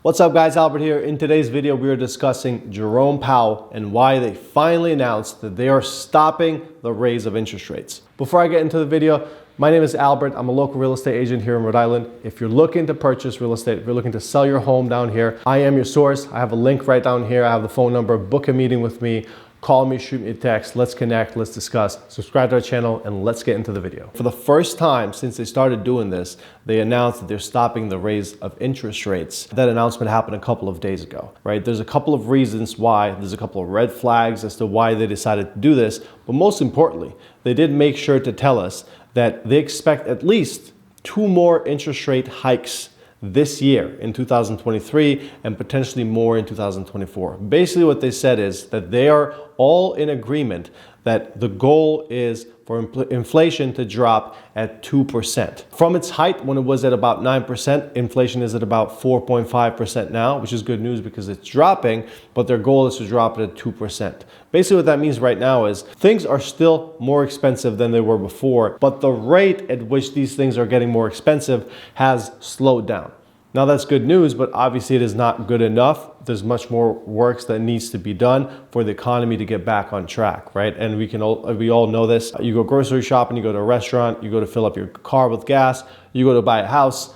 What's up guys, Albert here. In today's video, we are discussing Jerome Powell and why they finally announced that they are stopping the raise of interest rates. Before I get into the video, my name is Albert. I'm a local real estate agent here in Rhode Island. If you're looking to purchase real estate, if you're looking to sell your home down here, I am your source. I have a link right down here. I have the phone number. Book a meeting with me. Call me, shoot me a text, let's connect, let's discuss, subscribe to our channel, and let's get into the video. For the first time since they started doing this, they announced that they're stopping the raise of interest rates. That announcement happened a couple of days ago, right? There's a couple of reasons why, there's a couple of red flags as to why they decided to do this, but most importantly, they did make sure to tell us that they expect at least 2 more interest rate hikes this year in 2023 and potentially more in 2024. Basically what they said is that they are all in agreement that the goal is for inflation to drop at 2%. From its height when it was at about 9%, inflation is at about 4.5% now, which is good news because it's dropping, but their goal is to drop it at 2%. Basically what that means right now is things are still more expensive than they were before, but the rate at which these things are getting more expensive has slowed down. Now that's good news, but obviously it is not good enough. There's much more work that needs to be done for the economy to get back on track, right? And we all know this. You go grocery shopping, you go to a restaurant, you go to fill up your car with gas, you go to buy a house.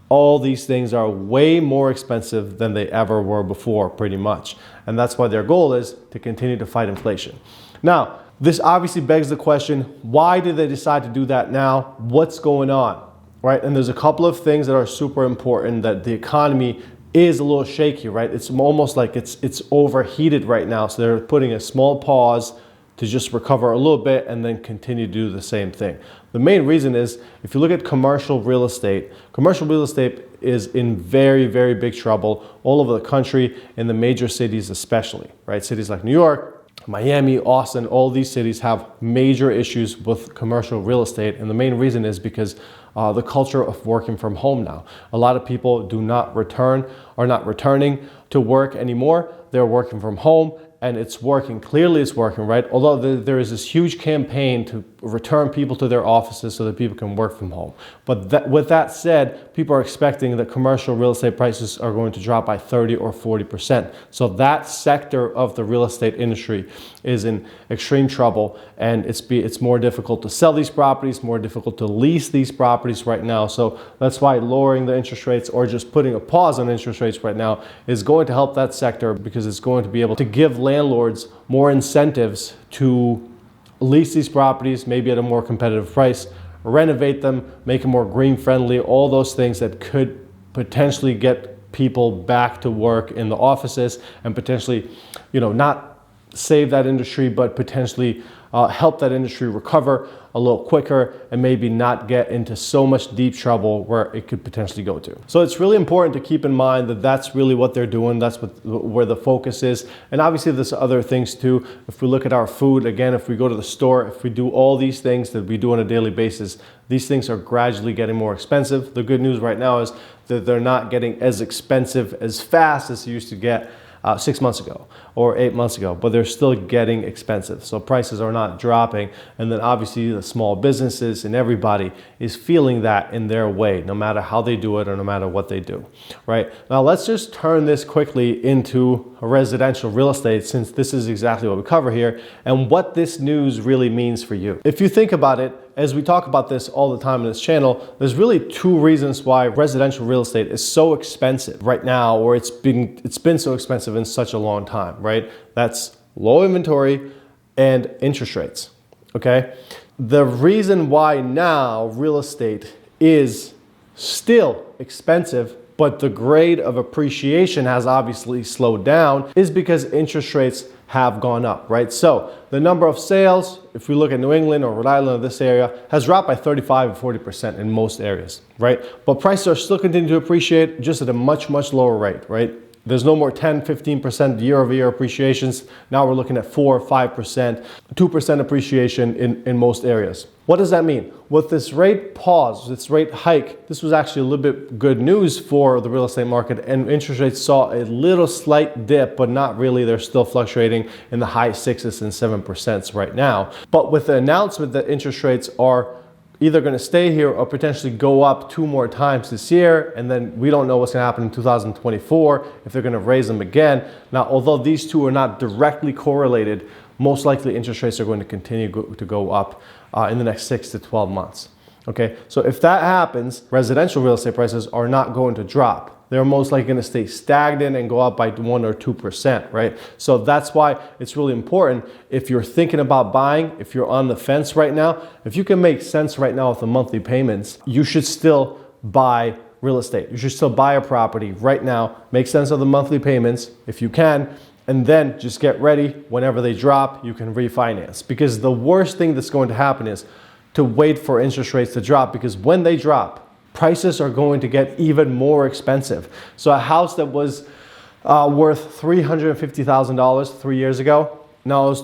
All these things are way more expensive than they ever were before, pretty much. And that's why their goal is to continue to fight inflation. Now, this obviously begs the question, why did they decide to do that now? What's going on? Right? And there's a couple of things that are super important, that the economy is a little shaky, right? It's almost like it's overheated right now. So they're putting a small pause to just recover a little bit and then continue to do the same thing. The main reason is if you look at commercial real estate is in very, very big trouble all over the country, in the major cities especially, right? Cities like New York, Miami, Austin, all these cities have major issues with commercial real estate. And the main reason is because the culture of working from home now. A lot of people are not returning to work anymore. They're working from home and it's working. Clearly it's working, right? Although there is this huge campaign to return people to their offices so that people can work from home. But with that said, people are expecting that commercial real estate prices are going to drop by 30 or 40%. So that sector of the real estate industry is in extreme trouble, and it's more difficult to sell these properties, more difficult to lease these properties right now. So that's why lowering the interest rates or just putting a pause on interest rates right now is going to help that sector, because it's going to be able to give landlords more incentives to lease these properties, maybe at a more competitive price, renovate them, make them more green friendly, all those things that could potentially get people back to work in the offices and potentially, not save that industry, but potentially help that industry recover a little quicker and maybe not get into so much deep trouble where it could potentially go to. So it's really important to keep in mind that that's really what they're doing. That's where the focus is. And obviously there's other things too. If we look at our food, again, if we go to the store, if we do all these things that we do on a daily basis, these things are gradually getting more expensive. The good news right now is that they're not getting as expensive as fast as they used to get 6 months ago or 8 months ago, but they're still getting expensive. So prices are not dropping. And then obviously the small businesses and everybody is feeling that in their way, no matter how they do it or no matter what they do, right? Now let's just turn this quickly into residential real estate, since this is exactly what we cover here and what this news really means for you. If you think about it, as we talk about this all the time on this channel, there's really 2 reasons why residential real estate is so expensive right now, or it's been so expensive in such a long time, right? That's low inventory and interest rates, okay? The reason why now real estate is still expensive, but the grade of appreciation has obviously slowed down, is because interest rates have gone up, right? So the number of sales, if we look at New England or Rhode Island or this area, has dropped by 35 or 40% in most areas, right? But prices are still continuing to appreciate, just at a much, much lower rate, right? There's no more 10, 15% year-over-year appreciations. Now we're looking at 4 or 5%, 2% appreciation in most areas. What does that mean? With this rate pause, this rate hike, this was actually a little bit good news for the real estate market, and interest rates saw a little slight dip, but not really. They're still fluctuating in the high 6s and 7% right now. But with the announcement that interest rates are either going to stay here or potentially go up 2 more times this year. And then we don't know what's going to happen in 2024 if they're going to raise them again. Now, although these two are not directly correlated, most likely interest rates are going to continue to go up in the next 6 to 12 months. Okay, so if that happens, residential real estate prices are not going to drop. They're most likely going to stay stagnant and go up by 1 or 2%, right? So that's why it's really important, if you're thinking about buying, if you're on the fence right now, if you can make sense right now with the monthly payments, you should still buy real estate. You should still buy a property right now, make sense of the monthly payments if you can, and then just get ready. Whenever they drop, you can refinance. Because the worst thing that's going to happen is to wait for interest rates to drop, because when they drop, prices are going to get even more expensive. So a house that was worth $350,000 3 years ago, now is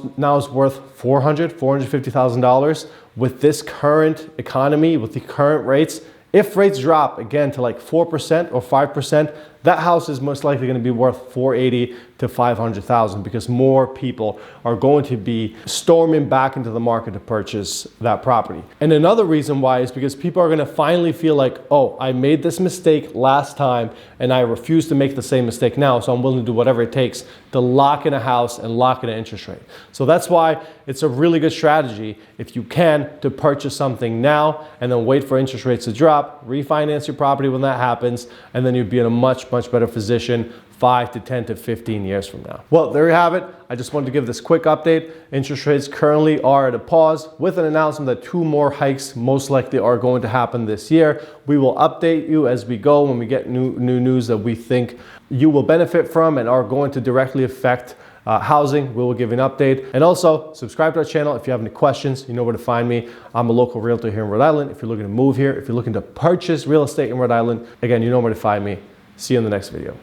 worth $450,000. With this current economy, with the current rates, if rates drop again to like 4% or 5%, that house is most likely going to be worth $480,000 to $500,000, because more people are going to be storming back into the market to purchase that property. And another reason why is because people are going to finally feel like, oh, I made this mistake last time and I refuse to make the same mistake now, so I'm willing to do whatever it takes to lock in a house and lock in an interest rate. So that's why it's a really good strategy, if you can, to purchase something now and then wait for interest rates to drop, refinance your property when that happens, and then you'd be in a much better position 5 to 10 to 15 years from now. Well, there you have it. I just wanted to give this quick update. Interest rates currently are at a pause, with an announcement that 2 more hikes most likely are going to happen this year. We will update you as we go when we get new news that we think you will benefit from and are going to directly affect housing. We will give you an update. And also, subscribe to our channel. If you have any questions, you know where to find me. I'm a local realtor here in Rhode Island. If you're looking to move here, if you're looking to purchase real estate in Rhode Island, again, you know where to find me. See you in the next video.